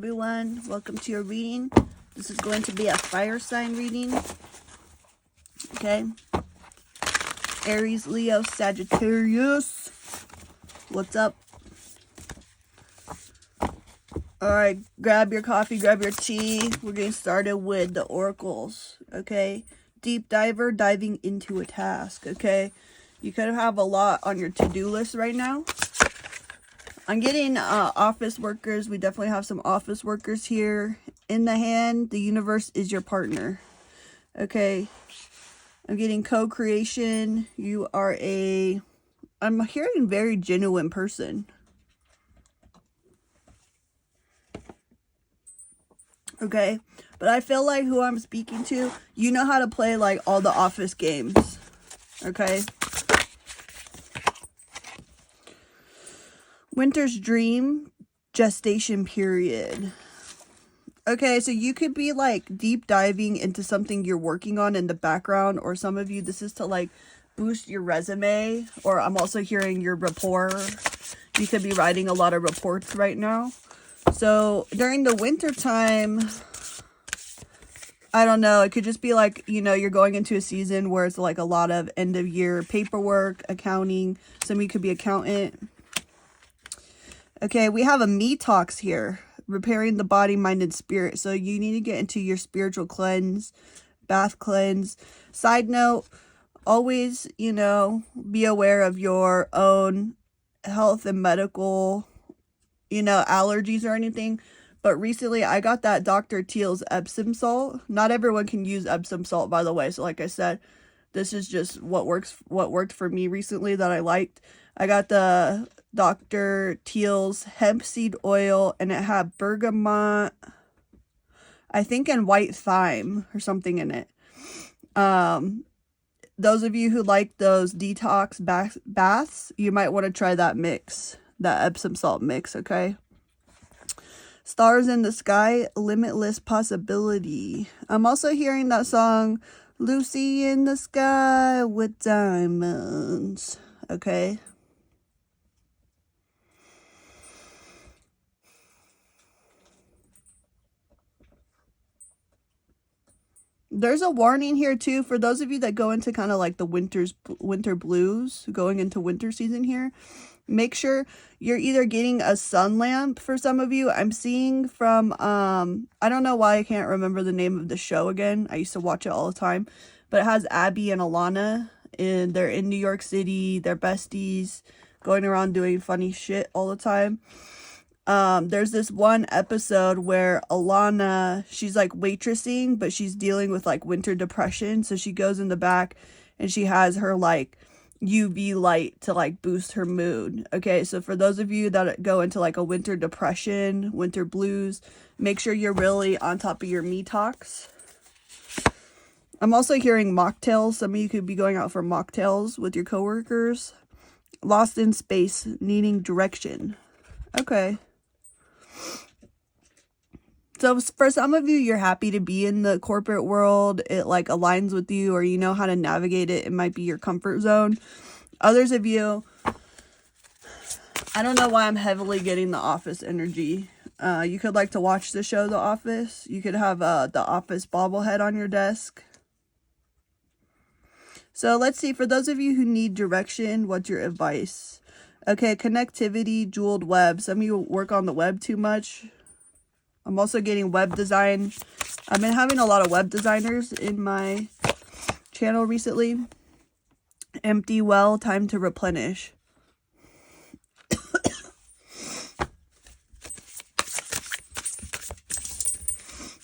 everyone. Welcome to your reading. This is going to be a fire sign reading. Okay. Aries, Leo, Sagittarius. What's up? Alright, grab your coffee, grab your tea. We're getting started with the oracles. Okay. Deep diver, diving into a task. Okay. You could have a lot on your to-do list right now. I'm getting office workers. We definitely have some office workers here. In the hand, the universe is your partner. Okay. I'm getting co-creation. You are I'm hearing very genuine person. Okay. But I feel like who I'm speaking to, you know how to play like all the office games. Okay. Winter's dream, gestation period. Okay, so you could be like deep diving into something you're working on in the background, or some of you, this is to like boost your resume, or I'm also hearing your rapport. You could be writing a lot of reports right now. So during the winter time, I don't know, it could just be like, you know, you're going into a season where it's like a lot of end of year paperwork, accounting. Some of you could be accountant. Okay, we have a me talks here. Repairing the body, mind, and spirit. So you need to get into your spiritual cleanse, bath cleanse. Side note, always, you know, be aware of your own health and medical, you know, allergies or anything. But recently I got that Dr. Teal's Epsom salt. Not everyone can use Epsom salt, by the way. So like I said, this is just what worked for me recently that I liked. I got the Dr. Teal's hemp seed oil, and it had bergamot, I think, and white thyme or something in it. Those of you who like those detox baths, you might want to try that mix, that Epsom salt mix, okay? Stars in the sky, limitless possibility. I'm also hearing that song, Lucy in the Sky with Diamonds, okay? There's a warning here too for those of you that go into kind of like the winter blues, going into winter season here. Make sure you're either getting a sun lamp for some of you. I'm seeing from I don't know why I can't remember the name of the show again. I used to watch it all the time, but it has Abby and Alana, and they're in New York City. They're besties, going around doing funny shit all the time. There's this one episode where Alana, she's like waitressing, but she's dealing with like winter depression. So she goes in the back and she has her like UV light to like boost her mood. Okay, so for those of you that go into like a winter depression, winter blues, make sure you're really on top of your me talks. I'm also hearing mocktails. Some of you could be going out for mocktails with your coworkers. Lost in space, needing direction. Okay. So for some of you, you're happy to be in the corporate world. It like aligns with you, or you know how to navigate it. It might be your comfort zone. Others of you, I don't know why I'm heavily getting the office energy. You could like to watch the show The Office. You could have the Office bobblehead on your desk. So let's see, for those of you who need direction, what's your advice? Okay, connectivity, jeweled web. Some of you work on the web too much. I'm also getting web design. I've been having a lot of web designers in my channel recently. Empty well, time to replenish.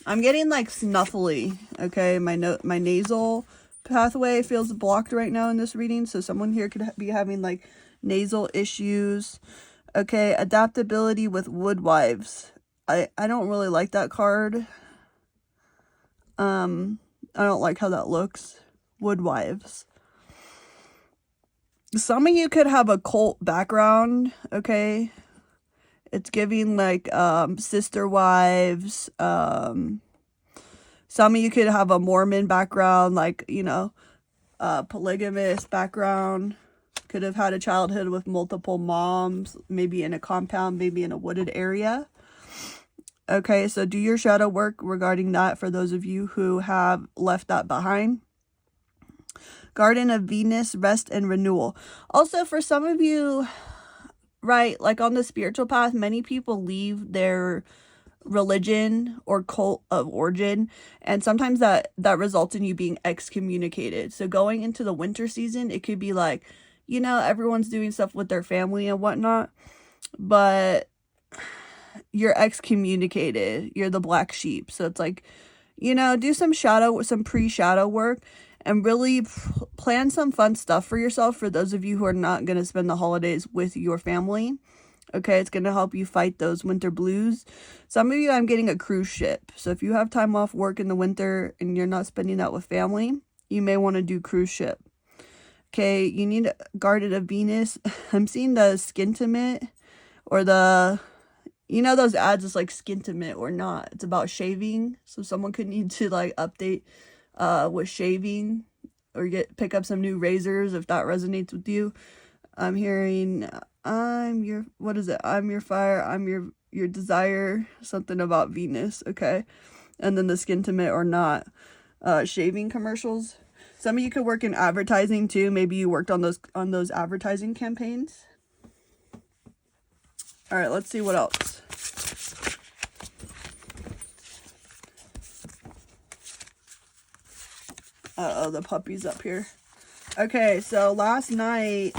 I'm getting like snuffly, okay? My nasal pathway feels blocked right now in this reading, so someone here could be having like nasal issues. Okay, adaptability with woodwives. I don't really like that card. I don't like how that looks. Woodwives. Some of you could have a cult background, okay? It's giving like sister wives. Some of you could have a Mormon background, like, you know, polygamous background. Could have had a childhood with multiple moms, maybe in a compound, maybe in a wooded area. Okay, so do your shadow work regarding that for those of you who have left that behind. Garden of Venus, rest and renewal. Also, for some of you, right, like on the spiritual path, many people leave their religion or cult of origin, and sometimes that results in you being excommunicated. So going into the winter season, it could be like, you know, everyone's doing stuff with their family and whatnot, but you're excommunicated. You're the black sheep. So it's like, you know, do some pre-shadow work and really plan some fun stuff for yourself for those of you who are not going to spend the holidays with your family. Okay, it's going to help you fight those winter blues. Some of you, I'm getting a cruise ship. So if you have time off work in the winter and you're not spending that with family, you may want to do cruise ship. Okay, you need Garden of Venus. I'm seeing the Skintimate or the, you know those ads, it's like Skintimate or not. It's about shaving. So someone could need to like update with shaving or pick up some new razors if that resonates with you. I'm hearing I'm your, what is it? I'm your fire, I'm your desire, something about Venus, okay? And then the Skintimate or not shaving commercials. Some of you could work in advertising too. Maybe you worked on those advertising campaigns. All right, let's see what else. Uh-oh, the puppy's up here. Okay, so last night,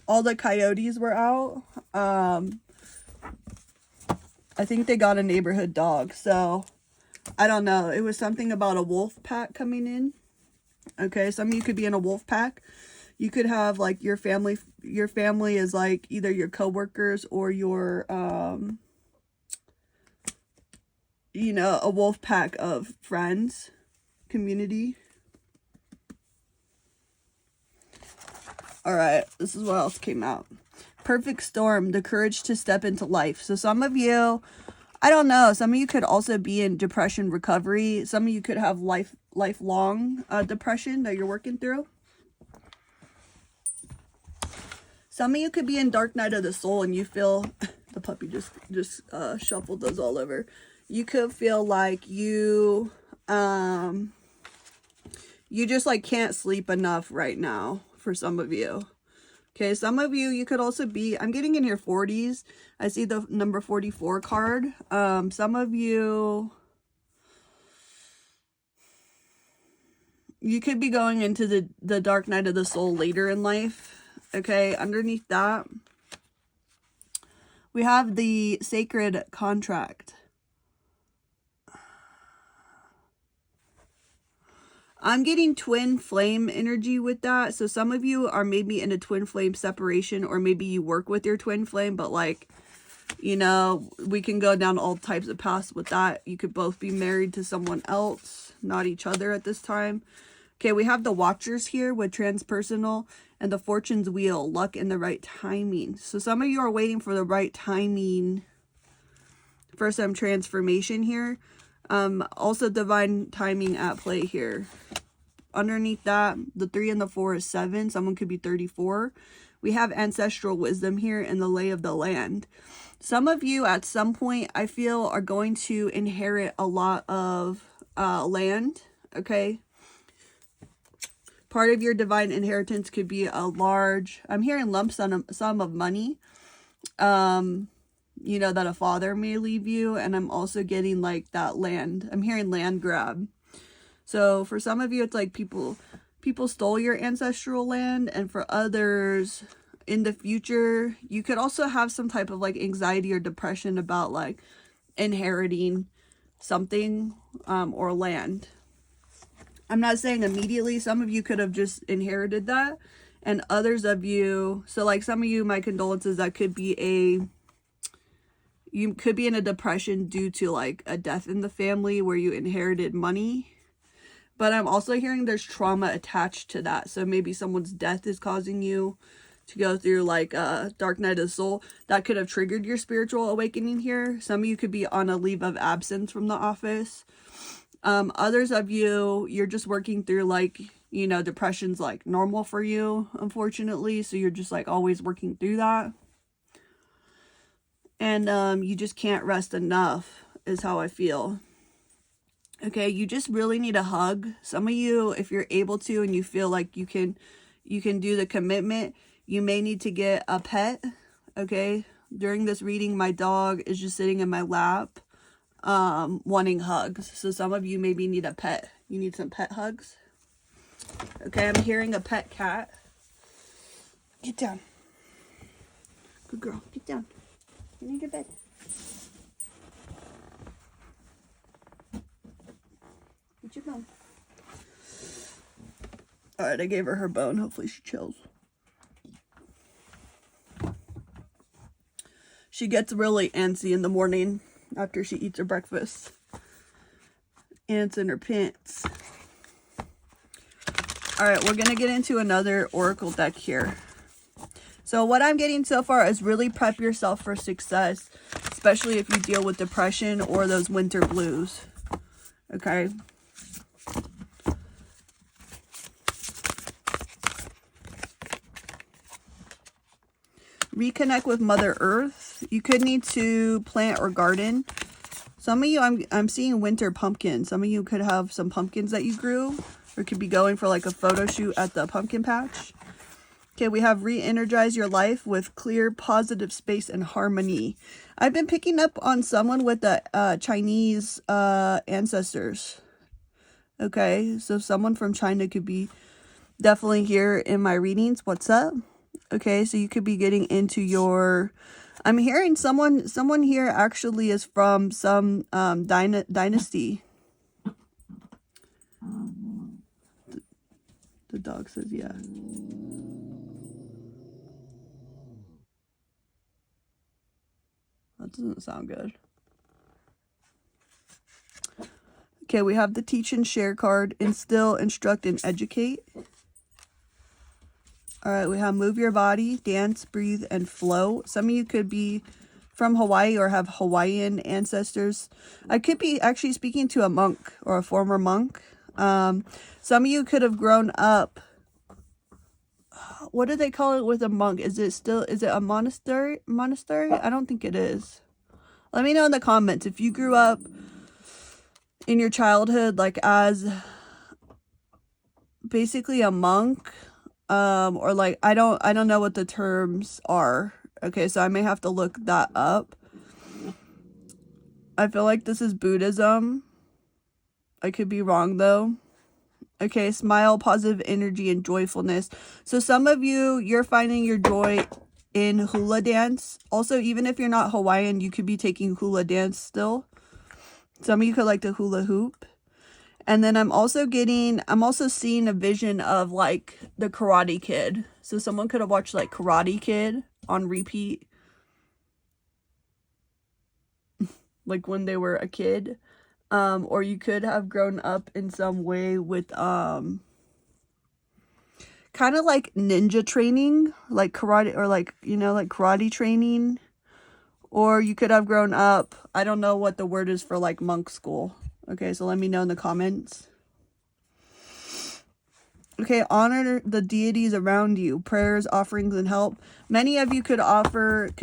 all the coyotes were out. I think they got a neighborhood dog, so I don't know. It was something about a wolf pack coming in. Okay, some of you could be in a wolf pack. You could have like your family is like either your coworkers or your you know, a wolf pack of friends, community. All right, this is what else came out. Perfect storm, the courage to step into life. So some of you, I don't know, some of you could also be in depression recovery. Some of you could have lifelong depression that you're working through. Some of you could be in dark night of the soul and you feel, the puppy just shuffled those all over. You could feel like you just like can't sleep enough right now for some of you. Okay, some of you, you could also be, I'm getting in your 40s. I see the number 44 card. Some of you, you could be going into the dark night of the soul later in life. Okay, underneath that, we have the sacred contract. I'm getting twin flame energy with that. So some of you are maybe in a twin flame separation, or maybe you work with your twin flame, but like, you know, we can go down all types of paths with that. You could both be married to someone else, not each other at this time. Okay, we have the Watchers here with transpersonal and the Fortune's Wheel, luck and the right timing. So some of you are waiting for the right timing for some transformation here. Also divine timing at play here. Underneath that, the 3 and the 4 is 7. Someone could be 34. We have ancestral wisdom here and the lay of the land. Some of you at some point, I feel, are going to inherit a lot of land, okay? Part of your divine inheritance could be a large, I'm hearing lump sum of money, you know, that a father may leave you. And I'm also getting like that land. I'm hearing land grab. So for some of you, it's like people stole your ancestral land. And for others in the future, you could also have some type of like anxiety or depression about like inheriting something or land. I'm not saying immediately. Some of you could have just inherited that. And others of you, so like some of you, my condolences, that could be you could be in a depression due to like a death in the family where you inherited money. But I'm also hearing there's trauma attached to that. So maybe someone's death is causing you to go through like a dark night of the soul. That could have triggered your spiritual awakening here. Some of you could be on a leave of absence from the office. Others of you, you're just working through like, you know, depression's like normal for you, unfortunately. So you're just like always working through that. And you just can't rest enough. is how I feel. Okay, you just really need a hug. Some of you, if you're able to and you feel like you can do the commitment, you may need to get a pet. Okay, during this reading, my dog is just sitting in my lap, wanting hugs. So some of you maybe need a pet. You need some pet hugs. Okay, I'm hearing a pet cat. Get down. Good girl, get down. You need your bed. Get your bone. Alright, I gave her her bone. Hopefully she chills. She gets really antsy in the morning after she eats her breakfast. Ants in her pants. Alright, we're going to get into another oracle deck here. So what I'm getting so far is really prep yourself for success, especially if you deal with depression or those winter blues. Okay? Reconnect with Mother Earth. You could need to plant or garden. Some of you, I'm seeing winter pumpkins. Some of you could have some pumpkins that you grew, or could be going for like a photo shoot at the pumpkin patch. Okay, we have re-energize your life with clear, positive space and harmony. I've been picking up on someone with the Chinese ancestors. Okay, so someone from China could be definitely here in my readings. What's up? Okay, so you could be getting into your... I'm hearing someone here actually is from some dynasty. The dog says yeah. That doesn't sound good. Okay, we have the teach and share card. Instill, instruct, and educate. All right, we have move your body, dance, breathe, and flow. Some of you could be from Hawaii or have Hawaiian ancestors. I could be actually speaking to a monk or a former monk. Some of you could have grown up. What do they call it with a monk? Is it a monastery? I don't think it is. Let me know in the comments if you grew up in your childhood like as basically a monk. Or like, I don't know what the terms are. Okay, so I may have to look that up. I feel like this is Buddhism. I could be wrong though. Okay, smile, positive energy, and joyfulness. So some of you, you're finding your joy in hula dance. Also, even if you're not Hawaiian, you could be taking hula dance still. Some of you could like to hula hoop. And then I'm also seeing a vision of like the Karate Kid. So someone could have watched like Karate Kid on repeat. Like when they were a kid. Or you could have grown up in some way with kind of like ninja training, like karate, or like, you know, like karate training. Or you could have grown up, I don't know what the word is for like monk school. Okay, so let me know in the comments. Okay, honor the deities around you. Prayers, offerings, and help. Many of you could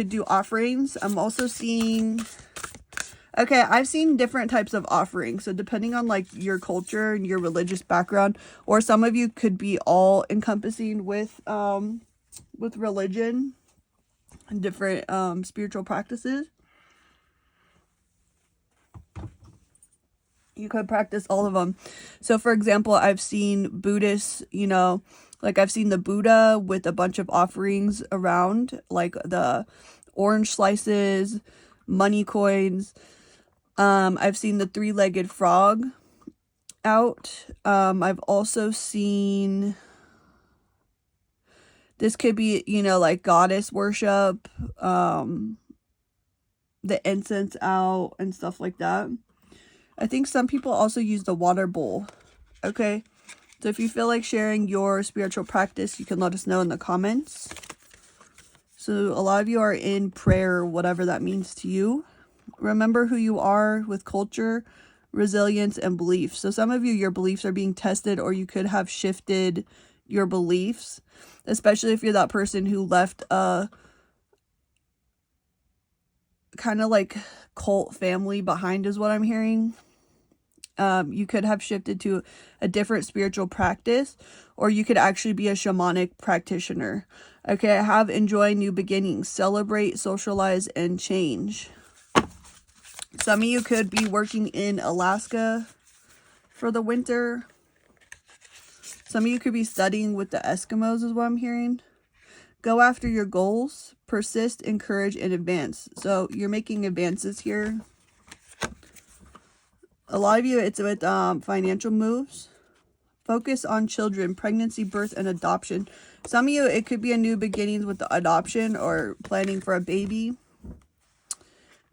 do offerings. I'm also seeing... Okay, I've seen different types of offerings. So depending on like your culture and your religious background, or some of you could be all encompassing with religion and different spiritual practices. You could practice all of them. So for example, I've seen Buddhists, you know, like I've seen the Buddha with a bunch of offerings around, like the orange slices, money coins. I've seen the three-legged frog out. I've also seen, this could be, you know, like goddess worship, the incense out and stuff like that. I think some people also use the water bowl. Okay, so if you feel like sharing your spiritual practice, you can let us know in the comments. So a lot of you are in prayer, whatever that means to you. Remember who you are with culture, resilience, and belief. So some of you, your beliefs are being tested, or you could have shifted your beliefs, especially if you're that person who left a kind of like cult family behind is what I'm hearing. You could have shifted to a different spiritual practice, or you could actually be a shamanic practitioner. Okay, have enjoy new beginnings, celebrate, socialize, and change. Some of you could be working in Alaska for the winter. Some of you could be studying with the Eskimos is what I'm hearing. Go after your goals, persist, encourage, and advance. So you're making advances here. A lot of you, it's with financial moves. Focus on children, pregnancy, birth, and adoption. Some of you, it could be a new beginnings with the adoption or planning for a baby.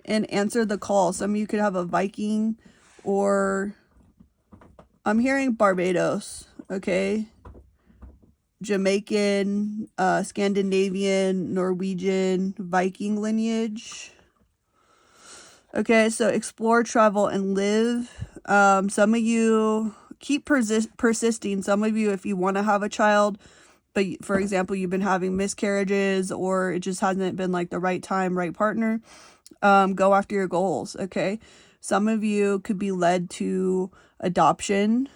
And answer the call. Some of you could have a Viking, or I'm hearing Barbados, okay? Jamaican, Scandinavian, Norwegian, Viking lineage. Okay, so explore, travel, and live. Some of you keep persisting. Some of you, if you want to have a child, but for example, you've been having miscarriages, or it just hasn't been like the right time, right partner, go after your goals, okay? Some of you could be led to adoption.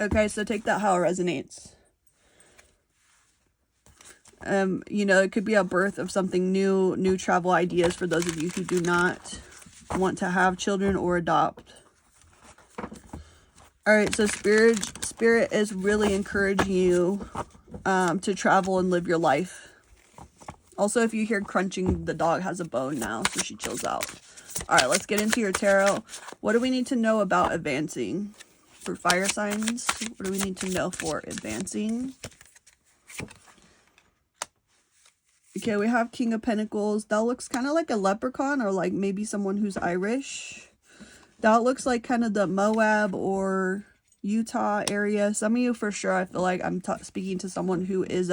Okay, so take that how it resonates. You know, it could be a birth of something new travel ideas for those of you who do not want to have children or adopt. All right, so spirit is really encouraging you to travel and live your life. Also, if you hear crunching, the dog has a bone now, so she chills out. All right, let's get into your tarot. What do we need to know about advancing? For fire signs, what do we need to know for advancing? Okay, we have King of Pentacles. That looks kind of like a leprechaun, or like maybe someone who's Irish. That looks like kind of the Moab or Utah area. Some of you for sure, I feel like I'm speaking to someone who is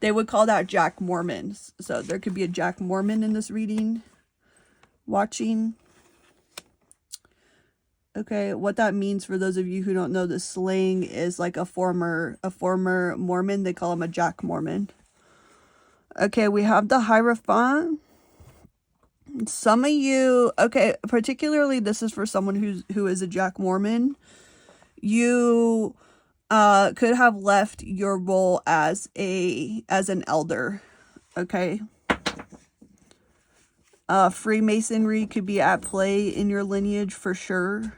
they would call that Jack Mormon. So there could be a Jack Mormon in this reading. Watching. Okay, what that means for those of you who don't know the slang is like a former Mormon. They call him a Jack Mormon. Okay, we have the Hierophant. Some of you, okay, particularly this is for someone who is a Jack Mormon. You could have left your role as an elder. Okay. Freemasonry could be at play in your lineage for sure.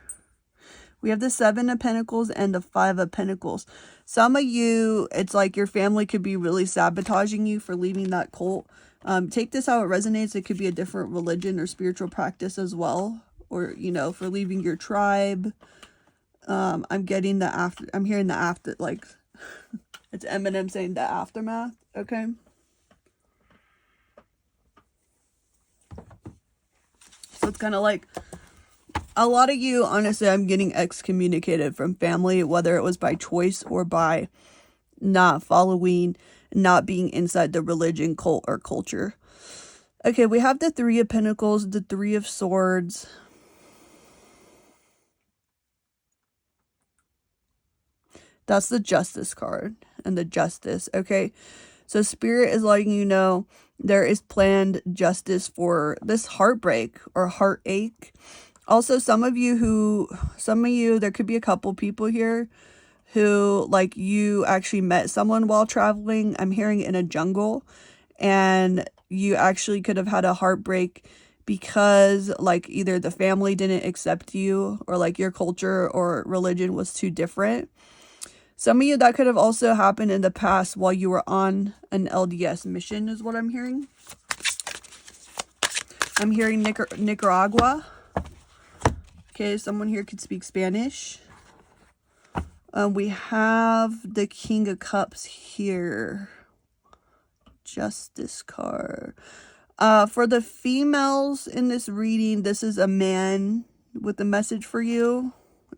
We have the Seven of Pentacles and the Five of Pentacles. Some of you, it's like your family could be really sabotaging you for leaving that cult. Take this how it resonates. It could be a different religion or spiritual practice as well. Or, you know, for leaving your tribe. I'm getting the after, I'm hearing the after, like, it's Eminem saying the aftermath, okay? So it's kind of like, a lot of you, honestly, I'm getting excommunicated from family, whether it was by choice or by not following, not being inside the religion, cult, or culture. Okay, we have the Three of Pentacles, the Three of Swords. That's the Justice card and the Justice, okay? So Spirit is letting you know there is planned justice for this heartbreak or heartache. Also, some of you, there could be a couple people here who, like, you actually met someone while traveling. I'm hearing in a jungle, and you actually could have had a heartbreak because, like, either the family didn't accept you, or like your culture or religion was too different. Some of you, that could have also happened in the past while you were on an LDS mission is what I'm hearing. I'm hearing Nicaragua. Okay, someone here could speak Spanish. We have the King of Cups here. Justice card. For the females in this reading, this is a man with a message for you.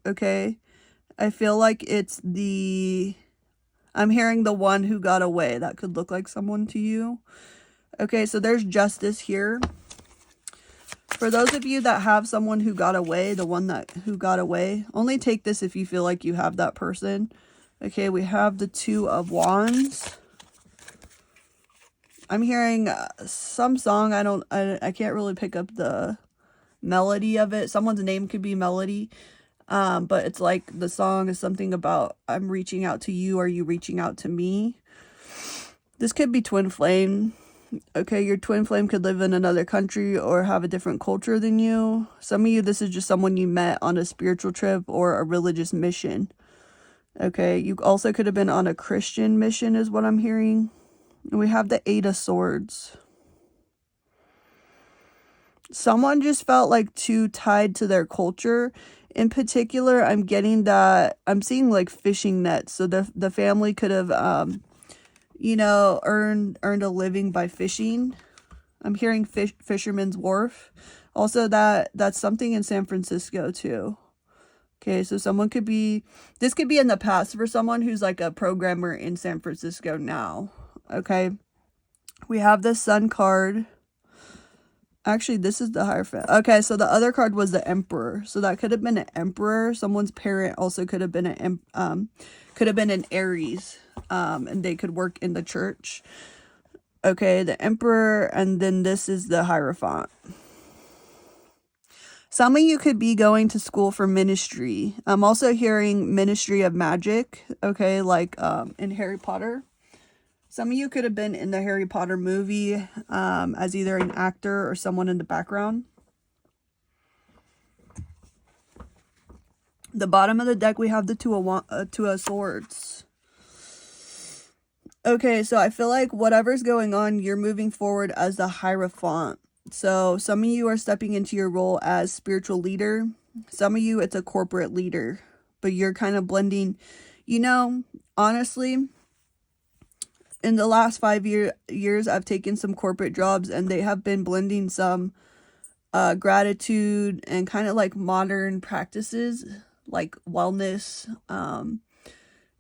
Okay. I feel like it's I'm hearing the one who got away. That could look like someone to you. Okay, so there's justice here. For those of you that have someone who got away, the one who got away, only take this if you feel like you have that person. Okay, we have the Two of Wands. I'm hearing some song. I can't really pick up the melody of it. Someone's name could be Melody. But it's like the song is something about I'm reaching out to you. Are you reaching out to me? This could be twin flame. Okay, your twin flame could live in another country or have a different culture than you. Some of you, this is just someone you met on a spiritual trip or a religious mission. Okay, you also could have been on a Christian mission is what I'm hearing. And we have the Eight of Swords. Someone just felt like too tied to their culture. In particular, I'm getting that I'm seeing like fishing nets. So the family could have earned a living by fishing. I'm hearing Fisherman's Wharf. Also that's something in San Francisco too. Okay, so this could be in the past for someone who's like a programmer in San Francisco now. Okay. We have the Sun card. Actually, this is the Hierophant. Okay, so the other card was the Emperor. So that could have been an Emperor. Someone's parent also could have been an Aries. And they could work in the church. Okay, the Emperor, and then this is the Hierophant. Some of you could be going to school for ministry. I'm also hearing Ministry of Magic, okay, like in Harry Potter. Some of you could have been in the Harry Potter movie as either an actor or someone in the background. The bottom of the deck, we have the Two of Swords. Okay, so I feel like whatever's going on, you're moving forward as the Hierophant. So some of you are stepping into your role as spiritual leader. Some of you, it's a corporate leader. But you're kind of blending, honestly, in the last 5 years, I've taken some corporate jobs and they have been blending some gratitude and kind of like modern practices, like wellness.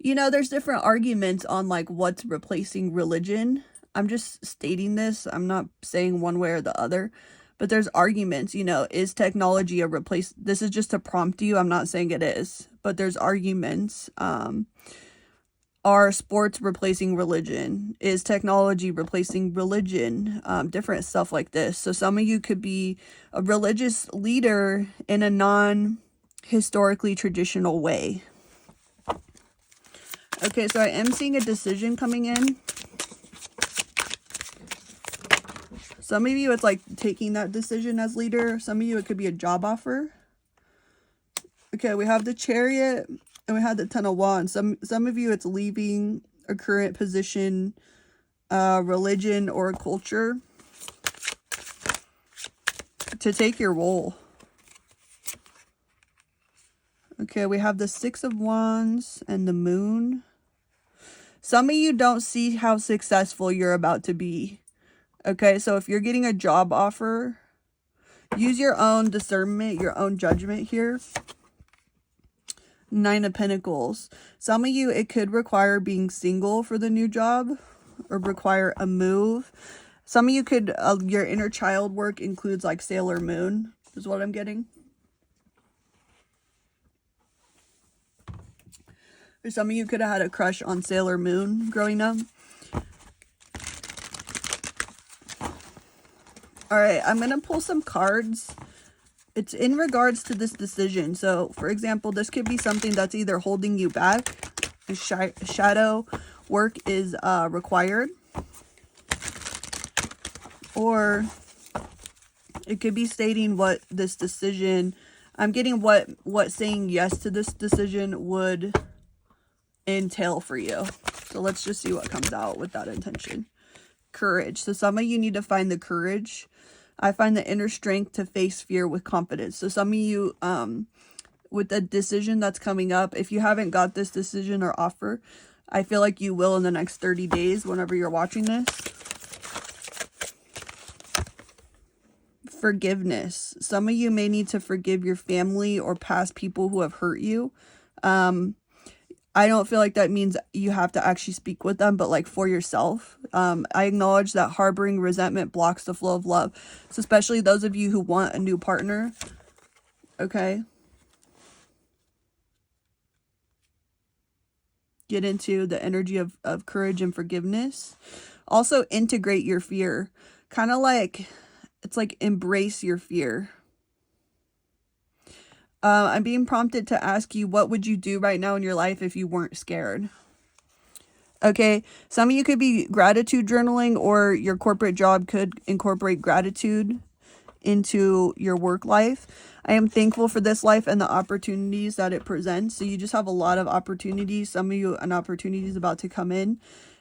There's different arguments on like what's replacing religion. I'm just stating this. I'm not saying one way or the other, but there's arguments, is technology a replace? This is just to prompt you. I'm not saying it is, but there's arguments. Are sports replacing religion? Is technology replacing religion? Different stuff like this. So some of you could be a religious leader in a non-historically traditional way. Okay, so I am seeing a decision coming in. Some of you, it's like taking that decision as leader. Some of you, it could be a job offer. Okay, we have the Chariot and we have the Ten of Wands. Some of you, it's leaving a current position, religion, or a culture to take your role. Okay, we have the Six of Wands and the Moon. Some of you don't see how successful you're about to be. Okay, so if you're getting a job offer, use your own discernment, your own judgment here. Nine of Pentacles. Some of you, it could require being single for the new job or require a move. Some of you could, your inner child work includes like Sailor Moon, is what I'm getting. Or some of you could have had a crush on Sailor Moon growing up. All right, I'm going to pull some cards. It's in regards to this decision. So, for example, this could be something that's either holding you back. Shadow work is required. Or it could be stating what this decision... I'm getting what saying yes to this decision would entail for you. So let's just see what comes out with that intention. Courage. So some of you need to find the courage. I find the inner strength to face fear with confidence. So some of you, with the decision that's coming up, if you haven't got this decision or offer, I feel like you will in the next 30 days whenever you're watching this. Forgiveness. Some of you may need to forgive your family or past people who have hurt you. I don't feel like that means you have to actually speak with them, but like for yourself. I acknowledge that harboring resentment blocks the flow of love. So especially those of you who want a new partner. Okay. Get into the energy of courage and forgiveness. Also integrate your fear. Kind of like, it's like embrace your fear. I'm being prompted to ask you, what would you do right now in your life if you weren't scared? Okay, some of you could be gratitude journaling, or your corporate job could incorporate gratitude into your work life. I am thankful for this life and the opportunities that it presents. So you just have a lot of opportunities. Some of you, an opportunity is about to come in.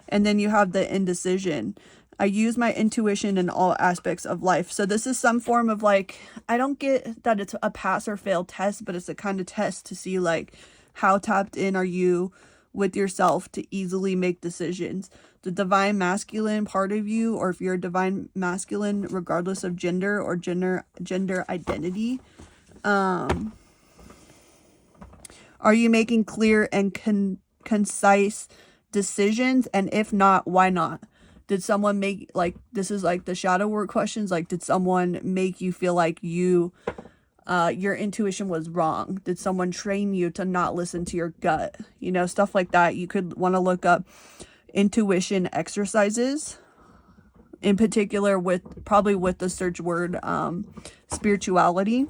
And then you have the indecision. I use my intuition in all aspects of life. So this is some form of like, I don't get that it's a pass or fail test, but it's a kind of test to see like how tapped in are you with yourself to easily make decisions. The divine masculine part of you, or if you're a divine masculine, regardless of gender or gender identity, are you making clear and concise decisions? And if not, why not? Did someone make, like, this is like the shadow work questions, like, did someone make you feel like you your intuition was wrong? Did someone train you to not listen to your gut? You know, stuff like that. You could want to look up intuition exercises, in particular with probably with the search word spirituality.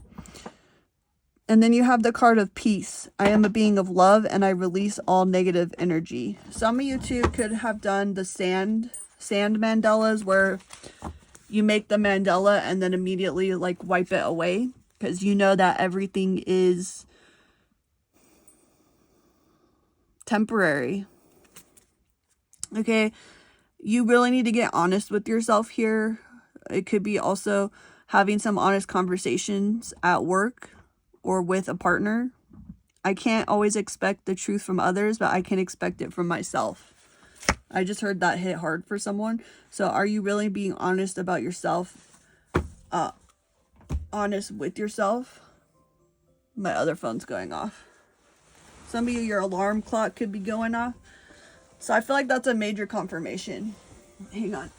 And then you have the card of peace. I am a being of love and I release all negative energy. Some of you too could have done the sand mandalas, where you make the mandala and then immediately like wipe it away, because you know that everything is temporary. Okay, you really need to get honest with yourself here. It could be also having some honest conversations at work or with a partner. I can't always expect the truth from others, but I can expect it from myself. I just heard that hit hard for someone. So are you really being honest about yourself? Honest with yourself? My other phone's going off. Some of you, your alarm clock could be going off. So I feel like that's a major confirmation. Hang on.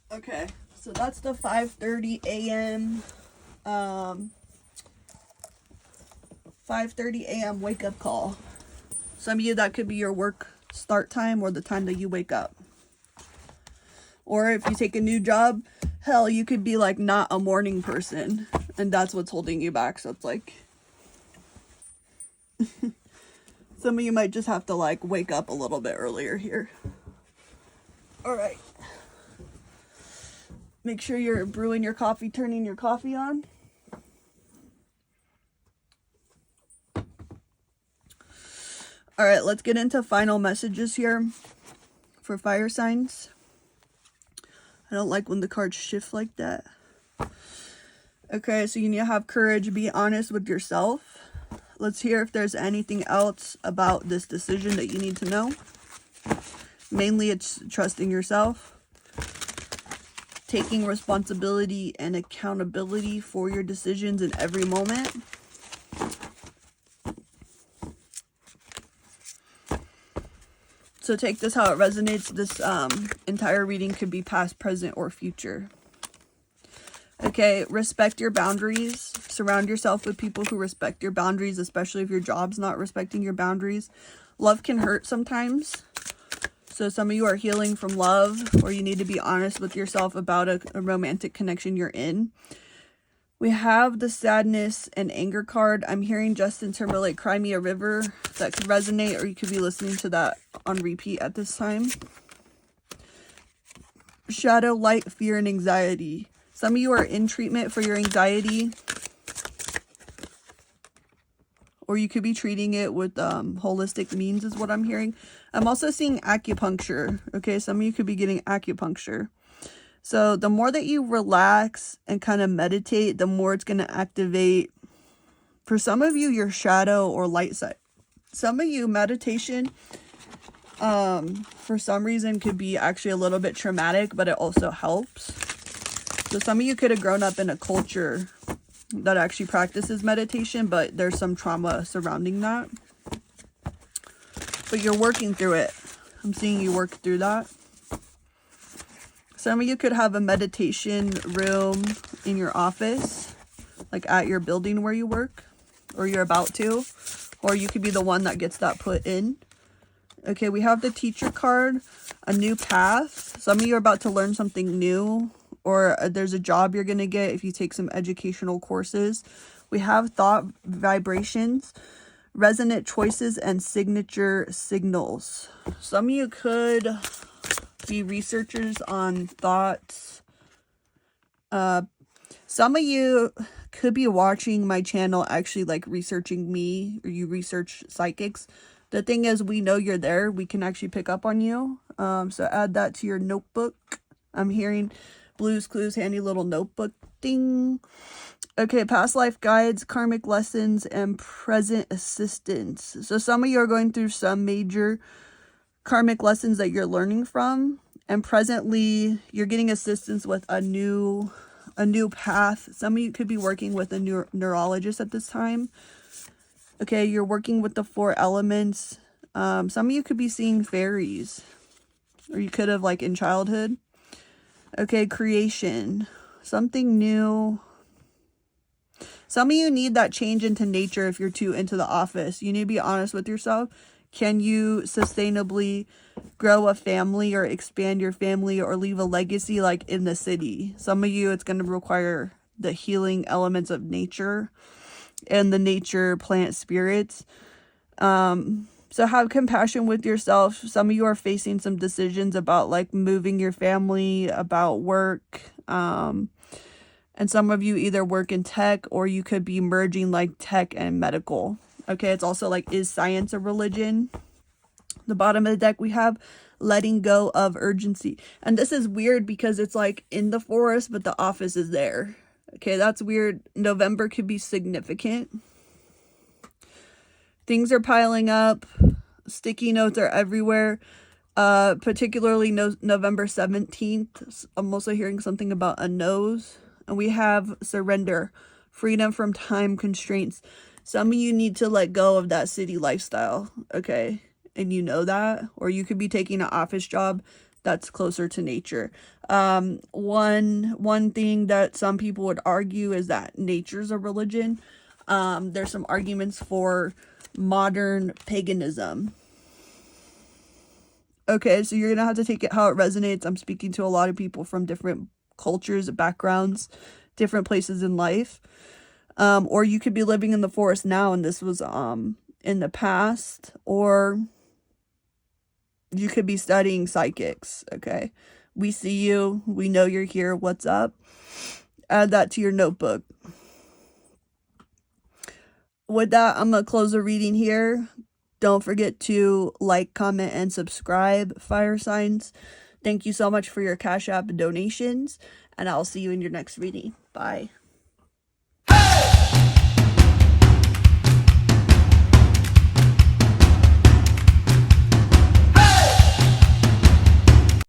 Okay, so that's the 5:30 a.m. 5:30 a.m. wake up call. Some of you, that could be your work start time or the time that you wake up. Or if you take a new job, hell, you could be like not a morning person and that's what's holding you back. So it's like some of you might just have to like wake up a little bit earlier here. All right. Make sure you're brewing your coffee, turning your coffee on. All right, let's get into final messages here for fire signs. I don't like when the cards shift like that. Okay, so you need to have courage, be honest with yourself. Let's hear if there's anything else about this decision that you need to know. Mainly it's trusting yourself. Taking responsibility and accountability for your decisions in every moment. So take this how it resonates. This entire reading could be past, present, or future. Okay, respect your boundaries. Surround yourself with people who respect your boundaries, especially if your job's not respecting your boundaries. Love can hurt sometimes. So some of you are healing from love, or you need to be honest with yourself about a romantic connection you're in. We have the sadness and anger card. I'm hearing Justin Timberlake, Cry Me a River. That could resonate, or you could be listening to that on repeat at this time. Shadow, light, fear, and anxiety. Some of you are in treatment for your anxiety, or you could be treating it with holistic means is what I'm hearing. I'm also seeing acupuncture. Okay, some of you could be getting acupuncture. So the more that you relax and kind of meditate, the more it's going to activate, for some of you, your shadow or light side. Some of you, meditation, for some reason, could be actually a little bit traumatic, but it also helps. So some of you could have grown up in a culture that actually practices meditation, but there's some trauma surrounding that. But you're working through it. I'm seeing you work through that. Some of you could have a meditation room in your office, like at your building where you work, or you're about to, or you could be the one that gets that put in. Okay, we have the teacher card, a new path. Some of you are about to learn something new, or there's a job you're going to get if you take some educational courses. We have thought vibrations, resonant choices, and signature signals. Some of you could be researchers on thoughts. Some of you could be watching my channel actually like researching me, or you research psychics. The thing is, we know you're there. We can actually pick up on you. So add that to your notebook. I'm hearing Blue's Clues, handy little notebook ding. Okay, past life guides, karmic lessons, and present assistance. So some of you are going through some major karmic lessons that you're learning from, and presently you're getting assistance with a new path. Some of you could be working with a neurologist at this time. Okay, you're working with the 4 elements. Some of you could be seeing fairies, or you could have like in childhood. Okay, creation, something new. Some of you need that change into nature if you're too into the office. You need to be honest with yourself. Can you sustainably grow a family or expand your family or leave a legacy like in the city? Some of you, it's going to require the healing elements of nature and the nature plant spirits. So have compassion with yourself. Some of you are facing some decisions about like moving your family, about work. And some of you either work in tech, or you could be merging like tech and medical. Okay, it's also like, is science a religion? The bottom of the deck, we have letting go of urgency. And this is weird because it's like in the forest, but the office is there. Okay, that's weird. November could be significant. Things are piling up. Sticky notes are everywhere. Particularly November 17th. I'm also hearing something about a nose. And we have surrender, freedom from time constraints. Some of you need to let go of that city lifestyle, okay? And you know that. Or you could be taking an office job that's closer to nature. One thing that some people would argue is that nature's a religion. There's some arguments for modern paganism. Okay, so you're going to have to take it how it resonates. I'm speaking to a lot of people from different cultures, backgrounds, different places in life. Or you could be living in the forest now and this was in the past. Or you could be studying psychics, okay? We see you. We know you're here. What's up? Add that to your notebook. With that, I'm going to close the reading here. Don't forget to like, comment, and subscribe, fire signs. Thank you so much for your Cash App donations, and I'll see you in your next reading. Bye.